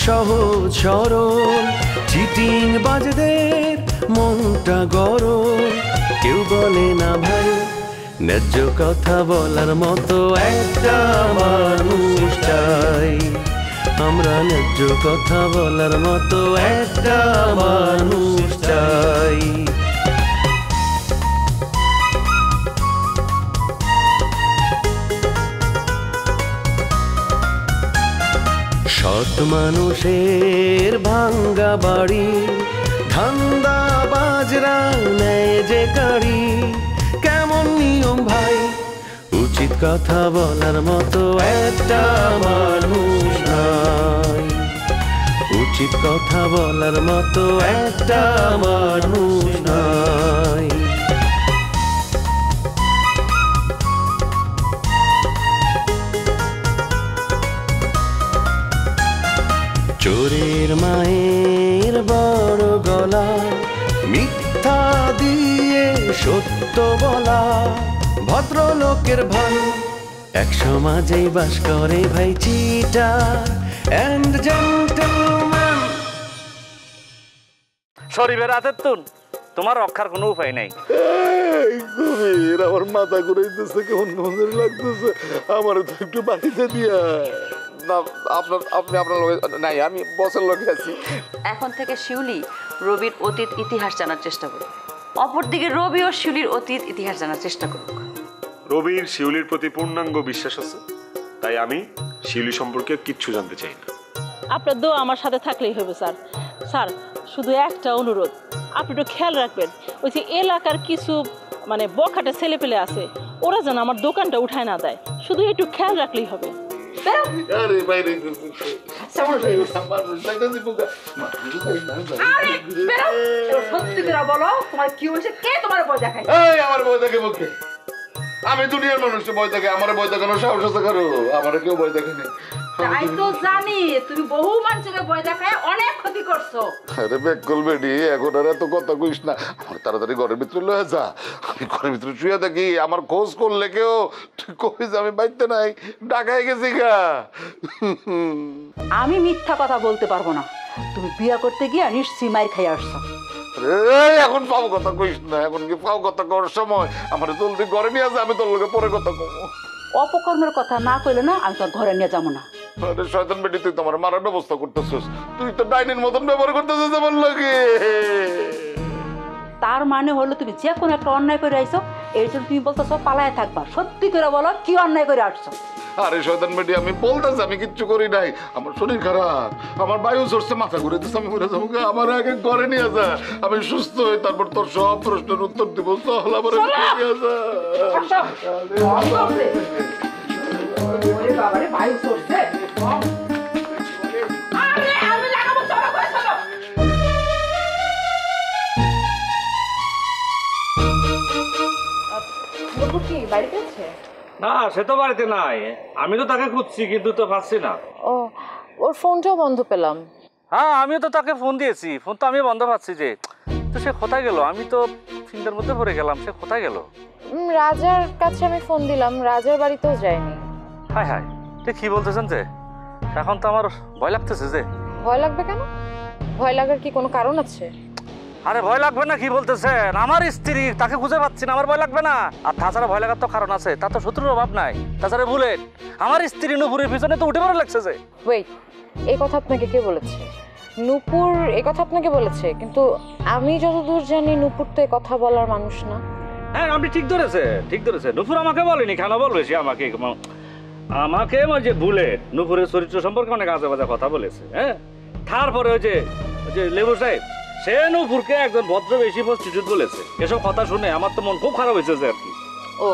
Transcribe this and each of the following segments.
সহজ সরল চিটিং বাজদের মনটা গরম, কেউ বলে না ভাই ন্যায্য কথা বলার মতো একটা মানুষ চাই। আমরা ন্যায্য কথা বলার মতো একটা মানুষ চাই। সৎ মানুষের ভাঙ্গা বাড়ি, ধান্দা বাজরা নেয় যে কাড়ি, কেমন নিয়ম ভাই উচিত কথা বলার মতো একটা মানুষ নাই। উচিত কথা বলার মতো একটা মানুষ নাই। চোরের মায়ের বড় গলা, মিথ্যা দিয়ে সত্য বলা, ভদ্রলোকের ভাই এক সমাজেই বাস করে ভাই চিটার এন্ড জেন্টলম্যান। শরীফের হাতের তুন তোমার রক্ষার কোনো উপায় নাই। আমার মাথা ঘুরাইতেছে, কেমন কেমন লাগতেছে, আমার তো একটু বাড়িতে দিয়া। আপনি আপনার লোক নাই, আমি বসের লোকে আছি। এখন থেকে শিউলি রবির অতীত ইতিহাস জানার চেষ্টা করুক, অপরদিকে রবি ও শিউলির অতীত ইতিহাস জানার চেষ্টা করুক। রবির শিউলির প্রতি পূর্ণাঙ্গ বিশ্বাস আছে, তাই আমি শিউলি সম্পর্কে কিচ্ছু জানতে চাই না। আপনার দোয়া আমার সাথে থাকলেই হবে স্যার। স্যার শুধু একটা অনুরোধ, আপনি একটু খেয়াল রাখবেন, ওই যে এলাকার কিছু মানে বখাটে ছেলেপেলে আছে, ওরা যেন আমার দোকানটা উঠায় না দেয়, শুধু একটু খেয়াল রাখলেই হবে। আমি দুনিয়ার মানুষ, ভয় থাকে আমার, ভয় দেখানোর সাহস আছে কারো? আমার কেউ ভয় দেখেনি। তাই তো জানি তুমি বহু মানুষকে ভয় দেখায় অনেক ক্ষতি করছো। আরে বেকল বেডি, এখন আর এত কথা কইস না। আমার তাড়াতাড়ি ঘরের ভিতরে লয়ে যা, আমি ঘরের ভিতরে শুয়ে থাকি। আমার খোঁজ করলে কেউ কইস আমি বাইতে নাই, ঢাকায় গেছি গা। আমি মিথ্যা কথা বলতে পারবো না, তুমি বিয়া করতে গিয়ে নিশ্চয়ই মাইর খাই আসছো। এখন পাও কথা কইস না, এখন কি পাও কথা করার সময়? আমার জলদি ঘরে নিয়ে যা, আমি তোর লোকে পরে কথা কমো। অপকর্মের কথা না কইলে না, আমি তোর ঘরে নিয়ে যাবো না। আরে শয়তান বেটি, তুই তোমার মারার ব্যবস্থা করতেছিস, তুই তো ডাইনির মতন ব্যবহার করতেছিস আমার লাগে। তার মানে হলো তুমি যে কোনো একটা অন্যায় করে আইছো, এই জন্য তুমি বলতেছো পালায় থাকবা। সত্যি করে বলো, কি অন্যায় করে আসছো? আরে শয়তান বেটি, আমি বলতেছি আমি কিচ্ছু করি নাই। আমার শরীর খারাপ, আমার বায়ু চড়ছে, মাথা ঘুরে দিচ্ছে, আমি মরে যাবো। আমার আগে ঘরে নিয়ে যা, আমি সুস্থ হই, তারপর তোর সব প্রশ্নের উত্তর দিব। চল আমার নিয়ে যা। না, সে তো বাড়িতে নাই, আমি তো তাকে খুঁজছি কিন্তু তো পাচ্ছি না। ও, ওর ফোনটাও বন্ধ পেলাম। হ্যাঁ, আমিও তো তাকে ফোন দিয়েছি, ফোন তো আমি বন্ধ পাচ্ছি যে। তো সে কোথায় গেল? আমি তো চিন্তার মধ্যে পড়ে গেলাম, সে কোথায় গেল? রাজার কাছে আমি ফোন দিলাম, রাজার বাড়িতেও যায়নি। হায় হায়, তুই কি বলতেছেন যে? এখন তো আমার ভয় লাগতেছে যে। ভয় লাগবে কেন? ভয় লাগার কি কোনো কারণ আছে? আরে ভয় লাগবে না কি বলতেছেন? আমার স্ত্রী, তাকে খুঁজে পাচ্ছি না, আমার ভয় লাগবে না? আর তাছাড়া ভয় লাগার তো কারণ আছে, তা তো শত্রুর অভাব নাই। তাছাড়া বুলেট, আমার স্ত্রী নুপুরের পিছনে তো উঠে পড়ে লাগছে যে। ওয়েট, এই কথা আপনাকে কে বলেছে? নূপুর এই কথা আপনাকে বলেছে? কিন্তু আমি যতদূর জানি নূপুর তো এই কথা বলার মানুষ না। হ্যাঁ, আপনি ঠিক ধরেছে, ঠিক ধরেছে। নুপুর আমাকে বলেনি, কেন বলবে সে আমাকে? আমাকে আমার যে বুলেট নুপুরের চরিত্র সম্পর্কে অনেক আজে বাজে কথা বলেছে। হ্যাঁ, তারপরে ওই যে লেবু সাহেব, সে নুপুরকে একজন ভদ্রবেশী প্রস্টিটিউট বলেছে। এসব কথা শুনে আমার তো মন খুব খারাপ হয়েছে যে আর কি। ও,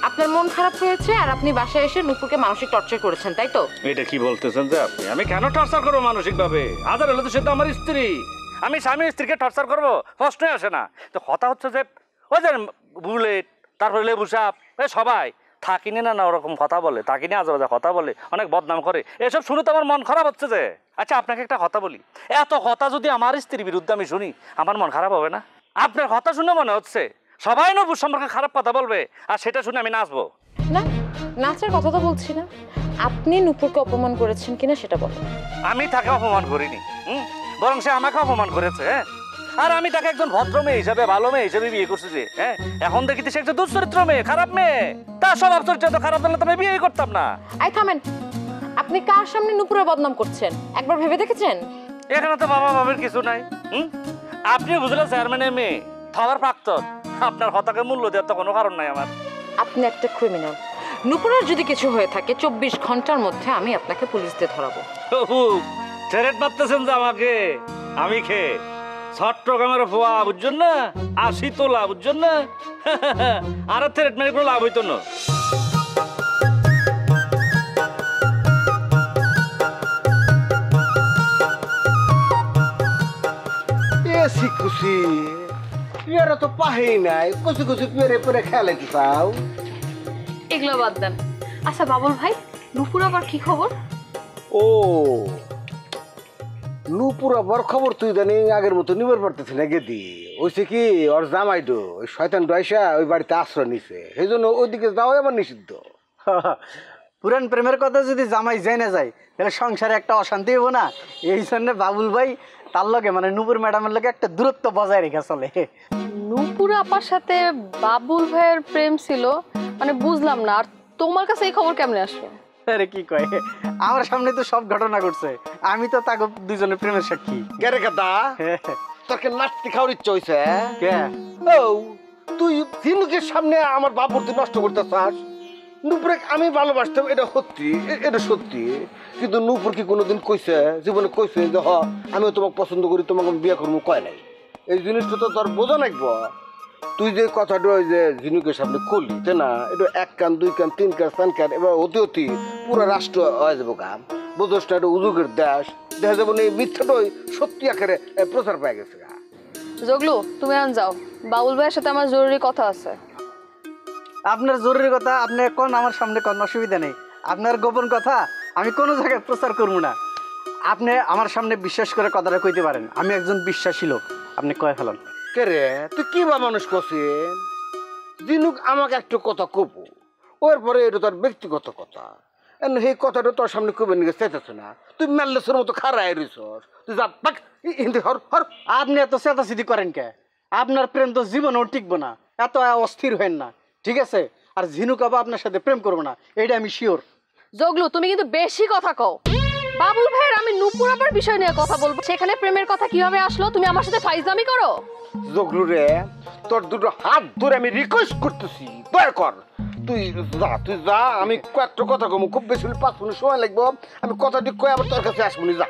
আপনার মন খারাপ হয়েছে আর আপনি বাসায় এসে নূপুরকে মানসিক টর্চার করেছেন, তাই তো? এটা কি বলতেছেন যে আপনি? আমি কেন টর্চার করবো মানসিক ভাবে? হাজার হলে তো সে তো আমার স্ত্রী। আমি স্বামী স্ত্রীকে টর্চার করবো? প্রশ্নই আসে না। তো কথা হচ্ছে যে ওই যে বুলেট, তারপরে লেবু সাহেব, সবাই থাকিনি না ওরকম কথা বলে, থাকিনি আজে বাজে কথা বলে, অনেক বদনাম করে। এসব শুনে তো আমার মন খারাপ হচ্ছে যে। আচ্ছা, আপনাকে একটা কথা বলি, এত কথা যদি আমার স্ত্রীর বিরুদ্ধে আমি শুনি, আমার মন খারাপ হবে না? আপনার কথা শুনে মনে হচ্ছে সবাই নবুর সম্পর্কে খারাপ কথা বলবে, আর সেটা শুনে আমি নাচবো? না, নাচের কথা তো বলছি না, আপনি নূপুরকে অপমান করেছেন কিনা সেটা বলেন। আমি তাকে অপমান করিনি, বরং সে আমাকে অপমান করেছে। আর আমি তাকে একজন ভদ্র মেয়ে হিসেবে, ভালো মেয়ে হিসেবে বিয়ে করছি যে। এখন দেখিতে সে একজন দুশ্চরিত্র মেয়ে, খারাপ মেয়ে। তার স্বভাব চরিত্র তো খারাপ হলে তো আমি বিয়ে করতাম না। আই থামেন, আপনি কার সামনে নূপুরের বদনাম করছেন একবার ভেবে দেখেছেন? এখানে তো বাবা বাবির কিছু নাই। আপনি বুঝলেন চেয়ারম্যানের মেয়ে, থানার প্রাক্তন, আপনার হতাকে মূল্য দেওয়ার তো কোনো কারণ নাই আমার। আপনি একটা ক্রিমিনাল। নূপুরের যদি কিছু হয়ে থাকে 24 ঘন্টার মধ্যে আমি আপনাকে পুলিশ দিয়ে ধরাবো। ট্রেট মারতেছেন যে আমাকে? আমি খেয়ে চট্টগ্রামের ফোয়া বুঝছেন না, 80 তোলা বুঝছেন না? আর ট্রেট মেরে কোনো লাভ হইতো না। খুশি পেয়ারা তো পাহেই নাই, কচু কচু পেয়ারে পরে খেলে কি পাও? এগুলো বাদ দেন। আচ্ছা বাবুল ভাই, নুপুর আবার কি খবর? ও নূপুর আবার খবর তুই জানি আগের মতো নিবার পারতেছি না গেদি। ওইসে কি ওর জামাইডো ওই শয়তান ডয়সা ওই বাড়িতে আশ্রয় নিছে, সেই জন্য ওইদিকে যাওয়াই আবার নিষিদ্ধ। পুরান প্রেমের কথা যদি জামাই জেনে যায় তাহলে সংসারে একটা অশান্তি হবো না। এই জন্য বাবুল ভাই তার লগে মানে নূপুর ম্যাডামের লগে একটা দূরত্ব বজায় রেখে চলে। নুপুর আপার সাথে বাবুল ভাইয়ের প্রেম ছিল মানে বুঝলাম না। আর তোমার কাছে এই খবর কেমনে আসলো? আরে কি কয়, আমার সামনে তো সব ঘটনা ঘটছে, আমি তো তাকে দুজনের প্রেমের সাক্ষী। কেরে কাদা তোকে নাচতে খাওয়ার ইচ্ছা হয়েছে? কে? ও তুই ঝিনুকের সামনে আমার বাবুর তুই নষ্ট করতে চাস? নূপুরে আমি ভালোবাসতাম, এটা সত্যি, এটা সত্যি। কিন্তু নূপুর কি কোনোদিন কইছে, জীবনে কইছে যে হ আমিও তোমাকে পছন্দ করি, তোমাকে বিয়ে করবো? কয় নাই। এই জিনিসটা তো তোর বোঝা লাগবো। তুই যে কথাটা ওই যে ঝিনুকের সামনে করলি তাই না, এটা 1 কান 2 কান 3 কান 4 কান এবার অতি অতি পুরো রাষ্ট্র হয়ে যাবো গাম। বুঝোস না, এটা উজুগের দেশ, দেখা যাবো এই মিথ্যাটাই সত্যি আকারে প্রচার পাই গেছে গা। জগলু তুমি আন যাও, বাবুল ভাইয়ের সাথে আমার জরুরি কথা আছে। আপনার জরুরি কথা আপনি কোন আমার সামনে কোন অসুবিধা নেই। আপনার গোপন কথা আমি কোনো জায়গায় প্রচার করবো না। আপনি আমার সামনে বিশ্বাস করে কথাটা কইতে পারেন, আমি একজন বিশ্বাসী লোক। আপনি কয়ে ফেলান। কে রে তুই কি বা মানুষ করছেন? দিনুক আমাকে একটু কথা কবো, ওর পরে এটা তোর ব্যক্তিগত কথা, সেই কথাটা তোর সামনে কবে নিয়ে চাইতেছে না। তুই মেল্লেসের মতো খারাই রইছ, তুই যা হিন্দি হর হর। আপনি এত চেতাচিতি করেন কে? আপনার প্রেম তো জীবনেও টিকবো না, এত অস্থির হেন না, ঠিক আছে? আর ঝিনুক আবার আপনার সাথে প্রেম করবো না, এইটা আমি শিওর। জগলু তুমি কিন্তু বেশি কথা কও। বাবুল ভাইয়ের আমি নুপুর আপার বিষয় নিয়ে কথা বলবো, সেখানে প্রেমের কথা কিভাবে আসলো? তুমি আমার সাথে ফাইজলামি করো। জগলু রে, তোর দুটো হাত ধরে আমি রিকোয়েস্ট করতেছি, দয়া কর তুই যা। আমি কয়েকটা কথা কম, খুব বেশি 5 মিনিট সময় লাগবো। আমি কথাটি কয়ে আবার তোর কাছে আসবো যা।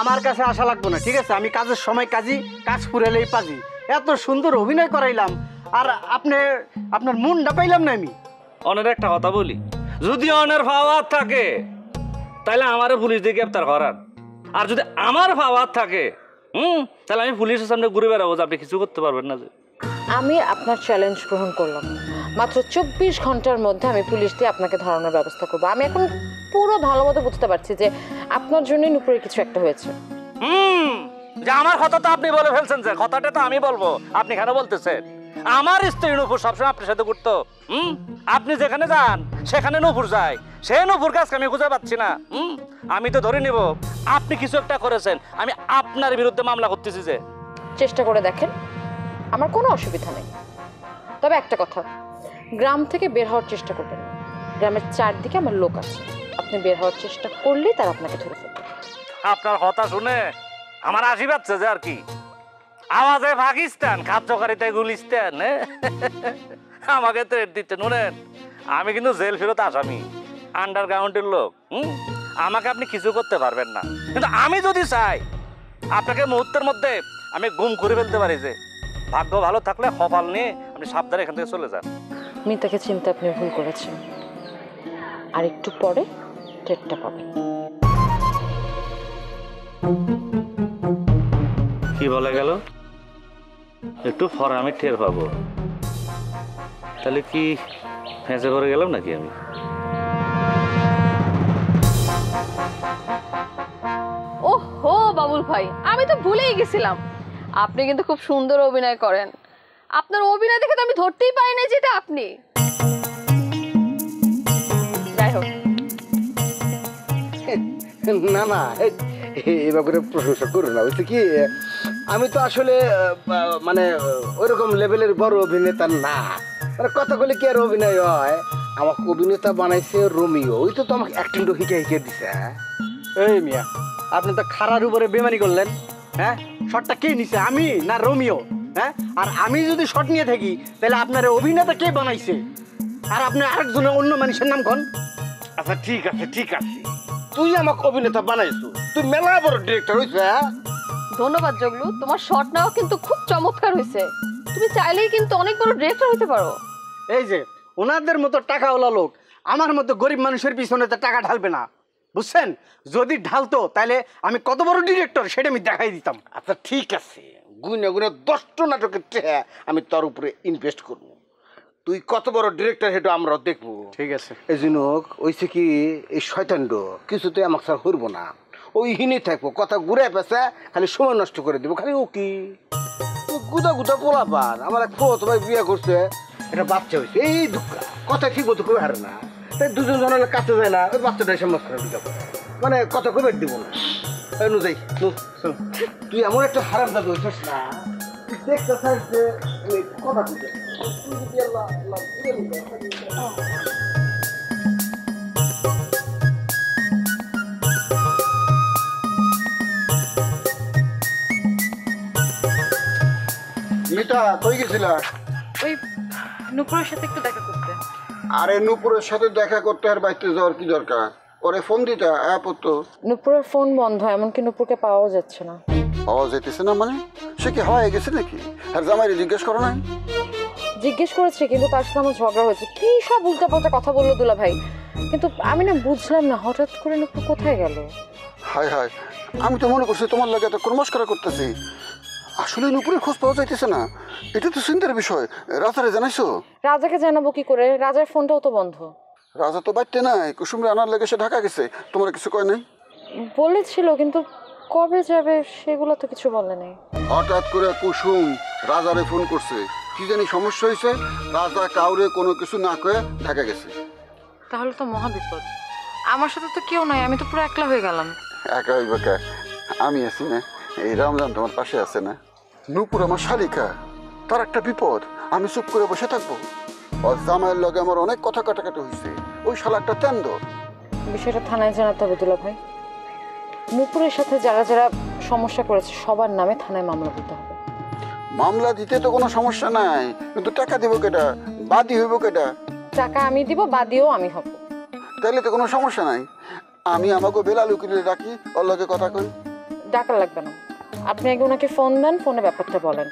আমার কাছে আসা লাগবো না, ঠিক আছে? আমি কাজের সময় কাজী, কাজ ফুরালেই পাজি। এত সুন্দর অভিনয় করাইলাম আর আপনার মনটা পাইলাম না আমি। অনের একটা কথা বলি, যদি অনের পাওয়ার থাকে তাহলে আমারে পুলিশ দিয়ে গ্রেপ্তার করান। আর যদি আমার পাওয়ার থাকে তাহলে আমি পুলিশের সামনে ঘুরে বেড়াবো, আপনি কিছু করতে পারবেন না। যে আমি আপনার চ্যালেঞ্জ গ্রহণ করলাম, মাত্র 24 ঘন্টার মধ্যে আমি পুলিশ দিয়ে আপনাকে ধরানোর ব্যবস্থা করবো। আমি এখন পুরো ভালো মতো বুঝতে পারছি যে আপনার জন্যই নুপুরে কিছু একটা হয়েছে। যে আমার কথা তো আপনি বলে ফেলছেন, যে কথাটা তো আমি বলবো, আপনি কেন বলতেছেন? আমার স্ত্রী নূপুর সবসময় আপনার সাথে ঘুরতো। আপনি যেখানে যান সেখানে নূপুর যায়, সেই নূপুর কাজকে আমি খুঁজে পাচ্ছি না। আমি তো ধরে নিব আপনি কিছু একটা করেছেন, আমি আপনার বিরুদ্ধে মামলা করতেছি। যে চেষ্টা করে দেখেন, আমার কোনো অসুবিধা নেই। তবে একটা কথা, গ্রাম থেকে বের হওয়ার চেষ্টা করবেন না। গ্রামের চারদিকে আমার লোক আছে, আপনি বের হওয়ার চেষ্টা করলেই তারা আপনাকে ধরে ফেলবে। আপনার কথা শুনে আমার হাসি পাচ্ছে যে আর কি, আওয়াজে পাকিস্তান, খাদ্যকারিতায় গুলিস্তান। আমাকে থ্রেট দিতে নুনেন, আমি কিন্তু জেল ফেরত আসামি, আন্ডারগ্রাউন্ডের লোক। আমাকে আপনি কিছু করতে পারবেন না, কিন্তু আমি যদি চাই আপনাকে মুহূর্তের মধ্যে আমি গুম করে ফেলতে পারি। যে ভাগ্য ভালো থাকলে কপাল নিয়ে আপনি সাবধানে এখান থেকে চলে যান। মিতাকে চিনতে আপনি ভুল করেছেন, আর একটু পরে টেরটা পাবেন। কি বলে গেল? একটু পরে আমি টের পাবো? তাহলে কি ফেঁসে করে গেলাম নাকি আমি? ওহো বাবুল ভাই, আমি তো ভুলেই গেছিলাম, আপনি কিন্তু খুব সুন্দর অভিনয় করেন। আপনার অভিনয় দেখে তো আমি ধরতেই পারি না যেটা আপনি। না না এবার করে প্রশংসা করো না, হচ্ছে কি আমি তো আসলে মানে ওইরকম লেভেলের বড় অভিনেতা না, মানে কথা বলে কি আর অভিনয় হয়। আমাকে অভিনেতা বানাইছে রোমিও, ওই তো আমাকে অ্যাক্টিংটা হিকে দিছে। এই মিয়া, আপনি তো খারার উপরে বেমানি করলেন। হ্যাঁ, শটটা কে নিছে, আমি না রোমিও? হ্যাঁ, আর আমি যদি শট নিয়ে থাকি তাহলে আপনার অভিনেতা কে বানাইছে? আর আপনি আরেকজনের অন্য মানুষের নাম কোন? আচ্ছা ঠিক আছে ঠিক আছে, তুই আমাকে অভিনেতা বানাইছো, তুই মেলা বড় ডিরেক্টর হইছে। ধন্যবাদ জগলু, তোমার শট নেওয়া কিন্তু খুব চমৎকার হয়েছে। তুমি চাইলেই কিন্তু অনেক বড় ডিরেক্টর হতে পারো। এই যে ওনাদের মতো টাকাওয়ালা লোক আমার মতো গরিব মানুষের পিছনে তো টাকা ঢালবে না, বুঝছেন? যদি ঢালতো তাহলে আমি কত বড় ডিরেক্টর সেটা আমি দেখাই দিতাম। আচ্ছা ঠিক আছে, গুনে গুনে 10টা নাটকের চেয়ে আমি তোর উপরে ইনভেস্ট করবো। তুই কত বড় ডিরেক্টর সেটা আমরা দেখবো। ঠিক আছে। এই জন্য ওইছে কি এই শয়তান্ড কিছুতে আমাকে স্যার করবো না, ওই হিনে থাকবো, কথা ঘুরে পেছে খালি সময় নষ্ট করে দেবো। খালি ও কি গুদা গুদা পোলা পান, আমার এক ফোত ভাই বিয়ে করছে, এটা বাচ্চা হয়েছে, এই দুঃখ কথা ঠিক মতো করে হারে না, তাই দুজন জনের কাছে যায় না, ওই বাচ্চাটা এসে মস্করা দিতে পারে, মানে কথা কবে দিব না। নু যাই নু, তুই এমন একটা হারাম দাদু হইছিস না, তুই দেখতে চাস যে কথা দিতে মিতা কই গেছিলা? ওই নুপুরের সাথে একটু দেখা করতে। আরে নুপুরের সাথে দেখা করতে আর বাইতে যাওয়ার কি দরকার? ওরে ফোন দিতা তো। নুপুরের ফোন বন্ধ, এমনকি নুপুরকে পাওয়াও যাচ্ছে না। পাওয়া যাইতেছে না মানে? সে কি হাওয়ায় গেছে নাকি? আর জামাইরে জিজ্ঞেস করো নাই? জিজ্ঞেস করেছি, কিন্তু তার সাথে আমার ঝগড়া হয়েছে। কি সব উল্টাপাল্টা কথা বললো দুলা ভাই, কিন্তু আমি না বুঝলাম না হঠাৎ করে নুপুর কোথায় গেল। হায় হায়, আমি তো মনে করছি তোমার লাগে এত মস্করা করতেছি। আসলে নুপুরের খোঁজ পাওয়া যাইতেছে না, এটা তো চিন্তার বিষয়। রাজারে জানাইছো? রাজাকে জানাবো কি করে, রাজার ফোনটাও তো বন্ধ। রাজা তো বাড়তে নাই, কুসুমরে আনার লেগে সে ঢাকা গেছে, তোমার কিছু কয় নাই? বলেছিল, কিন্তু কবে যাবে সেগুলো তো কিছু বলে নাই। হঠাৎ করে কুসুম রাজারে ফোন করছে, কি জানি সমস্যা হয়েছে, রাজা কাউরে কোনো কিছু না কয়ে ঢাকা গেছে। তাহলে তো মহা বিপদ। আমার সাথে তো কেউ নাই, আমি তো পুরো একলা হয়ে গেলাম। একা হইব কা? আমি আছি না, এই রমজান তোমার পাশে আছে না। নূপুর আমার শালিকা, তার একটা বিপদ, আমি চুপ করে বসে থাকবো? ওর জামাইয়ের লগে আমার অনেক কথা কাটাকাটি হয়েছে, ওই শালা একটা তেন্দ। বিষয়টা থানায় জানাতে হবে দুলা ভাই। নূপুরের সাথে যারা যারা সমস্যা করেছে সবার নামে থানায় মামলা দিতে হবে। মামলা দিতে তো কোনো সমস্যা নাই, কিন্তু টাকা দিব কেটা, বাদী হইব কেটা? টাকা আমি দিব, বাদিও আমি হব। তাইলে তো কোনো সমস্যা নাই, আমি আমাকে বেলাল উকিলে ডাকি, ওর লগে কথা কই। ডাকা লাগবে না, আপনি আগে ওনাকে ফোন দেন, ফোনে ব্যাপারটা বলেন।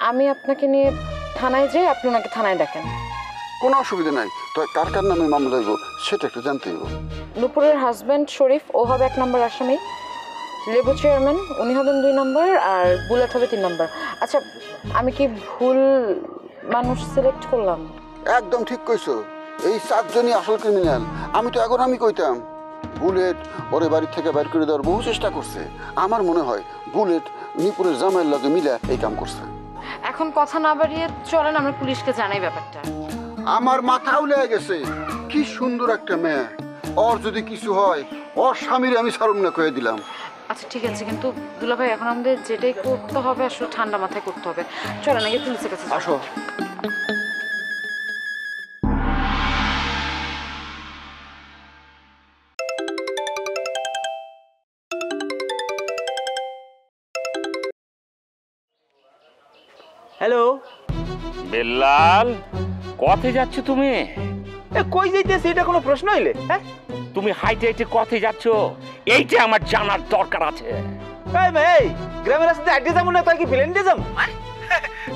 আমি আপনাকে নিয়ে থানায় যাই, আপনি ওনাকে থানায় ডাকেন। কোনো অসুবিধা নাই, তো কার কার নামে মামলা হইব সেটা একটু জানতে হইব। নূপুরের হাজব্যান্ড শরীফ, ও হবে 1 নম্বর আসামি। লেবু চেয়ারম্যান উনি হবেন 2 নম্বর, আর বুলেট হবে 3 নম্বর। আচ্ছা, আমি কি ভুল মানুষ সিলেক্ট করলাম? একদম ঠিক কইছো, এই 4 জনই আসল ক্রিমিনাল। আমি তো এখন আমি কইতাম বুলেট ওরে বাড়ি থেকে বের করে দেওয়ার বহু চেষ্টা করছে। আমার মনে হয় বুলেট নিপুরের জামাইয়ের লগে মিলে এই কাম করছে। এখন কথা না বাড়িয়ে চলেন আমরা পুলিশকে জানাই ব্যাপারটা। আমার মাথা উলে গেছে, কি সুন্দর একটা মেয়ে, ওর যদি কিছু হয় ওর স্বামীর আমি সারুম না কয়ে দিলাম। আচ্ছা ঠিক আছে, কিন্তু দুলা ভাই এখন আমাদের যেটাই করতে হবে আসলে ঠান্ডা মাথায় করতে হবে। চলেন আগে পুলিশের কাছে আসো। হ্যালো বেল্লাল, কোথায় যাচ্ছ তুমি? কই যাইতেছি এটা কোনো প্রশ্ন হইলে? হ্যাঁ, তুমি হাইটে হাইটে কোথায় যাচ্ছ এইটা আমার জানার দরকার আছে। এই গ্রামের রাস্তায় আড্ডে যাবো না, তাই কি প্লেন দিয়ে যাবো?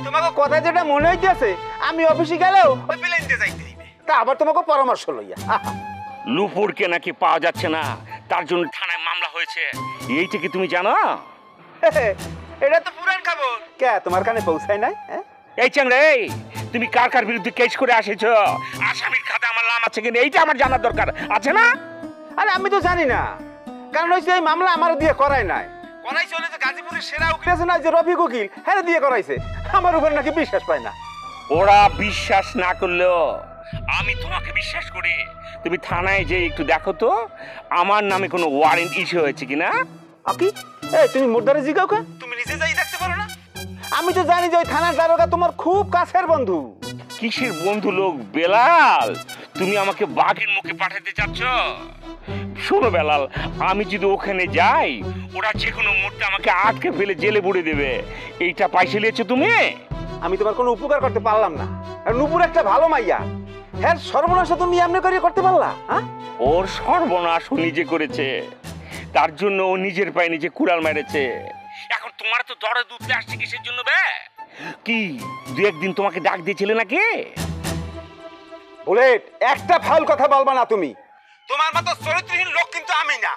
তোমাকে কথা যেটা মনে হইতেছে আমি অফিসে গেলেও ওই প্লেন দিয়ে যাইতে হইবে। তা আবার তোমাকে পরামর্শ লইয়া নুপুরকে নাকি পাওয়া যাচ্ছে না, তার জন্য থানায় মামলা হয়েছে, এইটা কি তুমি জানো? এটা তো পুরান খবর। কে তোমার কানে পৌঁছায় নাই? এই চ্যাংড়া, এই তুমি কার কার বিরুদ্ধে কেস করে আসেছ? আসামির খাতে আমার নাম আছে কিনা এইটা আমার জানার দরকার আছে না? আরে আমি তো জানি না, কারণ হচ্ছে এই মামলা আমার দিয়ে করাই নাই, করাইছে হলে যে গাজীপুরের সেরা উকিল আছে না, যে রফিক উকিল, হ্যাঁ দিয়ে করাইছে। আমার উপর নাকি বিশ্বাস পায় না। ওরা বিশ্বাস না করলেও আমি তোমাকে বিশ্বাস করি। তুমি থানায় যে একটু দেখো তো আমার নামে কোনো ওয়ারেন্ট ইস্যু হয়েছে কিনা। আকি এই তুমি মুর্দারে জিগাও কা, তুমি নিজে যাই দেখতে পারো না? আমি তো জানি যে ওই থানার দারোগা তোমার খুব কাছের বন্ধু। কিসের বন্ধু লোক বেলাল, তুমি আমাকে বাঘের মুখে পাঠাতে চাচ্ছ? শোনো বেলাল, আমি যদি ওখানে যাই ওরা যে কোনো মুহূর্তে আমাকে আটকে ফেলে জেলে বুড়ে দেবে। এইটা পাইছে লিয়েছো তুমি? আমি তোমার কোনো উপকার করতে পারলাম না। আর নুপুর একটা ভালো মাইয়া, হ্যাঁ সর্বনাশ তুমি এমনি করে করতে পারলা? হ্যাঁ ওর সর্বনাশ ও নিজে করেছে, তার জন্য ও নিজের পায়ে নিজে কুড়াল মেরেছে। এখন তোমার তো দরদ উঠতে আসছে কিসের জন্য বে? কি দু একদিন তোমাকে ডাক দিয়েছিল নাকি? বুলেট, একটা ফাউল কথা বলবা না তুমি। তোমার মতো চরিত্রহীন লোক কিন্তু আমি না।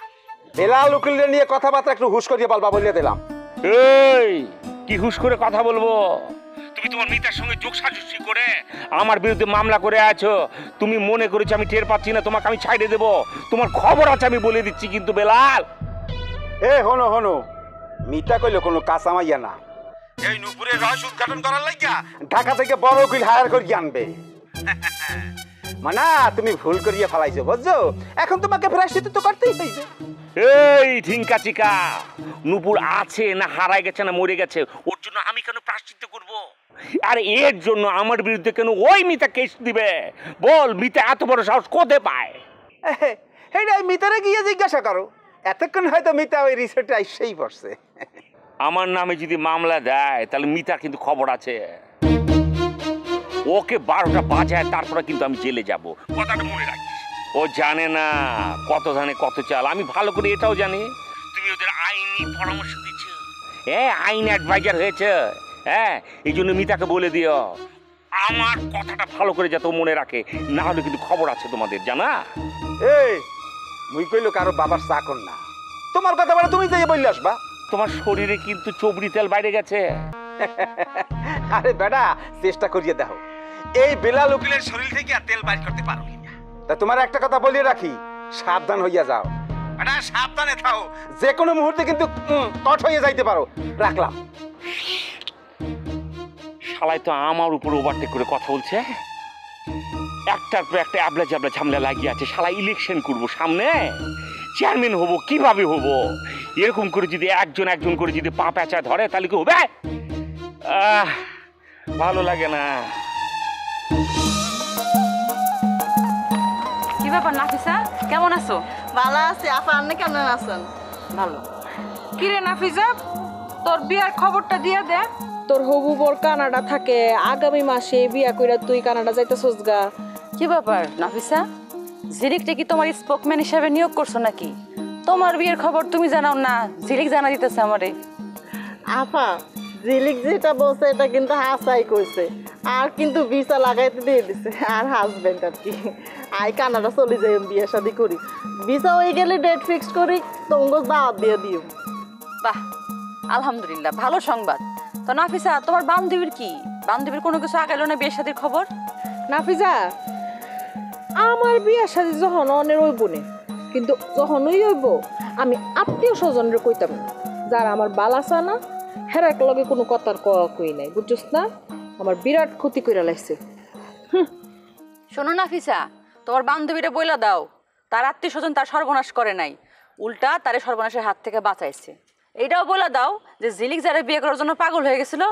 বেলাল উকিলরে নিয়ে কথাবার্তা একটু হুশ করিয়ে বলবা বলে দিলাম। এই কি হুশ করে কথা বলবো? তুমি তোমার মিতার সঙ্গে যোগ সাজুসি করে আমার বিরুদ্ধে মামলা করে আছো। তুমি মনে করেছো আমি টের পাচ্ছি না, তোমাকে আমি ছাইড়ে দেবো। তোমার খবর আছে আমি বলে দিচ্ছি কিন্তু বেলাল। এ হনো হনো, মিতা কইলো কোনো কাঁচা মাইয়া না। এই নুপুরের রহস্য উদ্ঘাটন করার লাগিয়া ঢাকা থেকে বড় উকিল হায়ার করিয়ে আনবে। মানা তুমি ভুল করিয়ে ফেলাইছো বুঝছো, এখন তোমাকে প্রায়শ্চিত্ত তো করতেই হইবে। এই ঠিঙ্কা চিকা, নুপুর আছে না হারায় গেছে না মরে গেছে, ওর জন্য আমি কেন প্রায়শ্চিত্ত করব? আর এর জন্য আমার বিরুদ্ধে কেন ওই মিতা কেস দিবে? বল, মিতা এত বড় সাহস কোথায় পায়? এই মিতারে গিয়ে জিজ্ঞাসা করো, এতক্ষণ হয়তো মিতা ওই রিসোর্টে আইসেই পড়ছে। আমার নামে যদি মামলা দেয় তাহলে মিতার কিন্তু খবর আছে। ওকে 12টা বাজায় তারপরে কিন্তু আমি জেলে যাব, কথাটা মনে রাখিস। ও জানে না কত ধানে কত চাল, আমি ভালো করে এটাও জানি। তুমি ওদের আইনি পরামর্শ দিচ্ছ, হ্যাঁ আইন অ্যাডভাইজার হয়েছে। হ্যাঁ, এই জন্য মিতাকে বলে দিও আমার কথাটা ভালো করে যাতে মনে রাখে, না হলে কিন্তু খবর আছে তোমাদের, জানা? এই মুই কইলো কারো বাবার চাকর না, তোমার কথা বলে তুমি যাই বললে আসবা। তোমার শরীরে কিন্তু চবড়ি তেল বাইরে গেছে। আরে বেটা, চেষ্টা করিয়ে দেখো এই বেলাল উকিলের শরীর থেকে আর তেল বাইর করতে পারো কিনা। তা তোমার একটা কথা বলিয়ে রাখি, সাবধান হইয়া যাও। বেটা সাবধানে থাও, যে কোনো মুহূর্তে কিন্তু কট হয়ে যাইতে পারো। রাখলাম। শালাই তো আমার উপর ওভারটেক করে কথা বলছে, একটার পর একটা অ্যাবলা জাবলা ঝামেলা লাগিয়ে আছে। শালা ইলেকশন করবো সামনে, চেয়ারম্যান হব, কিভাবে হব? এরকম করে যদি একজন একজন করে যদি পা প্যাঁচা ধরে তাহলে কি হবে? ভালো লাগে না। কি ব্যাপার নাফিসা, কেমন আছো? ভালো আছি আপা, আপনি কেমন আছেন? ভালো। কি রে নাফিসা, তোর বিয়ার খবরটা দিয়ে দে। তোর হবু বর কানাডা থাকে, আগামী মাসে বিয়া কইরা তুই কানাডা যাইতেছস গা। কি ব্যাপার নাফিসা, ঝিলিকটা কি তোমার স্পোকম্যান হিসেবে নিয়োগ করছো নাকি? তোমার বিয়ের খবর তুমি জানাও না, ঝিলিক জানা দিতেছে আমারে। আপা, ঝিলিক যেটা বলছে এটা কিন্তু হাসাই কইছে, আর কিন্তু ভিসা লাগাইতে দিয়ে দিছে। আর হাজবেন্ড আর কি, আই কানাডা চলে যাই, বিয়ে শাদি করি, ভিসা হয়ে গেলে ডেট ফিক্সড করি, তোমাকে দাওয়াত দিয়ে দিও। বাহ, আলহামদুলিল্লাহ, ভালো সংবাদ। তো নাফিসা, তোমার বান্ধবীর কি? বান্ধবীর কোনো কিছু আগাইলো না বিয়ে শাদির খবর? নাফিসা, আমার বিয়ে শাদি যখন অনের হইব না, কিন্তু যখনই হইব আমি আত্মীয় স্বজনরে কইতাম না, যারা আমার বালাসা না হেরার লগে কোনো কথার কই নাই, বুঝছস না? আমার বিরাট ক্ষতি কইরা লাগছে। শোনো নাফিসা, তোমার বান্ধবীরা বইলা দাও তার আত্মীয় স্বজন তার সর্বনাশ করে নাই, উল্টা তারে সর্বনাশের হাত থেকে বাঁচাইছে। এইটাও বলে দাও যে ঝিলিক যারা বিয়ে করার জন্য পাগল হয়ে গেছিল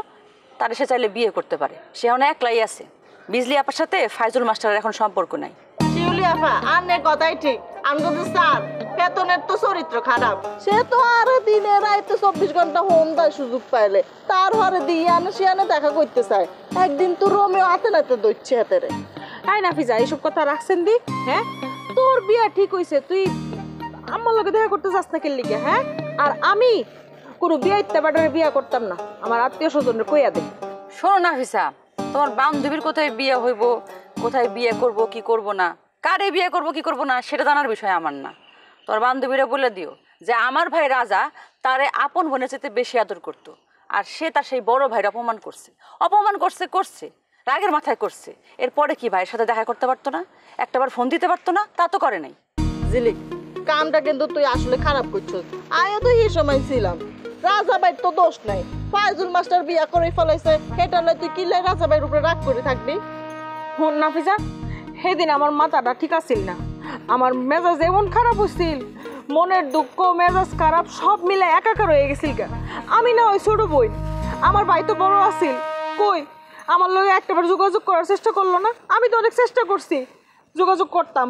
তারে সে চাইলে বিয়ে করতে পারে, সে অনেক একলাই আছে। বিজলি আপার সাথে ফাইজুল মাস্টারের এখন সম্পর্ক নাই। শিউলি আপা, আন্নের কথাই ঠিক। আমি কিন্তু স্যার, বেতনের তো চরিত্র খারাপ, সে তো আরো দিনে রাইতে 24 ঘন্টা হোম দেয় সুযোগ পাইলে, তার ঘরে দিয়ে আনে সে আনে দেখা করতে চায়। একদিন তো রোমিও হাতে নাতে দইছে হাতেরে। তাই নাফিজা, এইসব কথা রাখছেন দি? হ্যাঁ, তোর বিয়া ঠিক হইছে, তুই আমার লগে দেখা করতে যাস না কেন লিগে? হ্যাঁ, আর আমি কোনো বিয়া ইত্যাবাটারে বিয়া করতাম না, আমার আত্মীয় স্বজনরে কইয়া দে। শোনো নাফিসা, তোমার বান্ধবীর কোথায় বিয়ে হইব, কোথায় বিয়ে করব কি করব না, কারে বিয়ে করব কি করব না সেটা জানার বিষয় আমার না। তোমার বান্ধবীরা বলে দিও যে আমার ভাই রাজা তারে আপন বোনের চেয়ে বেশি আদর করতো, আর সে তার সেই বড় ভাইয়ের অপমান করছে, রাগের মাথায় করছে। এরপরে কি ভাইয়ের সাথে দেখা করতে পারতো না, একটাবার ফোন দিতে পারতো না? তা তো করে নাই। ঝিলিক, কামটা কিন্তু তুই আসলে খারাপ করছিস। আমিও তো এই সময় ছিলাম, রাজা ভাইয়ের তো দোষ নাই, ফাইজুল মাস্টার বিয়া করে ফেলাইছে, সেটা তুই কিলাই রাজা ভাইয়ের উপরে রাগ করে থাকবি? হন নাফিজা, সেদিন আমার মাথাটা ঠিক আছিল না, আমার মেজাজ এমন খারাপ হচ্ছিল, মনের দুঃখ মেজাজ খারাপ সব মিলে একাকার হয়ে গেছিল গা। আমি না ওই ছোট বোন, আমার ভাই তো বড় আছিল, কই আমার লগে একটাবার যোগাযোগ করার চেষ্টা করলো না। আমি তো অনেক চেষ্টা করছি, যোগাযোগ করতাম,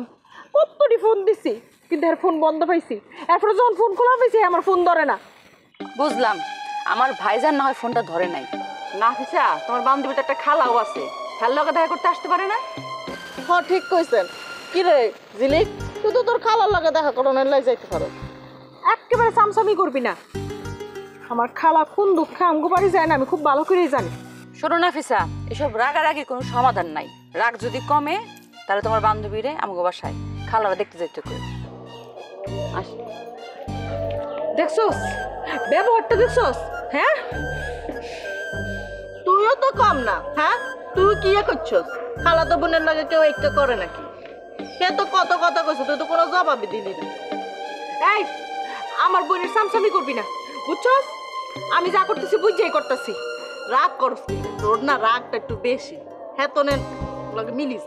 কতটি ফোন দিছি, কিন্তু এর ফোন বন্ধ পাইছি। এরপরে যখন ফোন খোলা পাইছি আমার ফোন ধরে না। বুঝলাম আমার ভাইজান না হয় ফোনটা ধরে নাই। নাফিসা, তোমার বান্ধবীটা একটা খালাও আছে, খালার লগে দেখা করতে আসতে পারে না? হ্যাঁ ঠিক কইছেন। কি রে জিলিক, তুই তো তোর খালার লগে দেখা করানোর লাই যাইতে পারো। একেবারে সামসামি করবি না, আমার খালা কোন দুঃখে আমগো বাড়ি যায় না আমি খুব ভালো করেই জানি। শোনো নাফিসা, এসব রাগারাগির কোনো সমাধান নাই। রাগ যদি কমে তাহলে তোমার বান্ধবীরে আমাকে বাসায় খালারা দেখতে যেতে করে। দেখছস ব্যবহারটা, দেখছস? হ্যাঁ তুইও তো কম না। হ্যাঁ তুই কি করছস? খালা তো বোনের লাগে কেউ একটা করে নাকি? সে তো কত কথা কইছ, তুই তো কোনো জবাবই দিলি না। এই আমার বোনের সামসামি করবি না, বুঝছস? আমি যা করতেছি বুঝাই করতেছি। রাগ করছি, তোর না রাগটা একটু বেশি। হ্যাঁ তো লাগে মিলিস।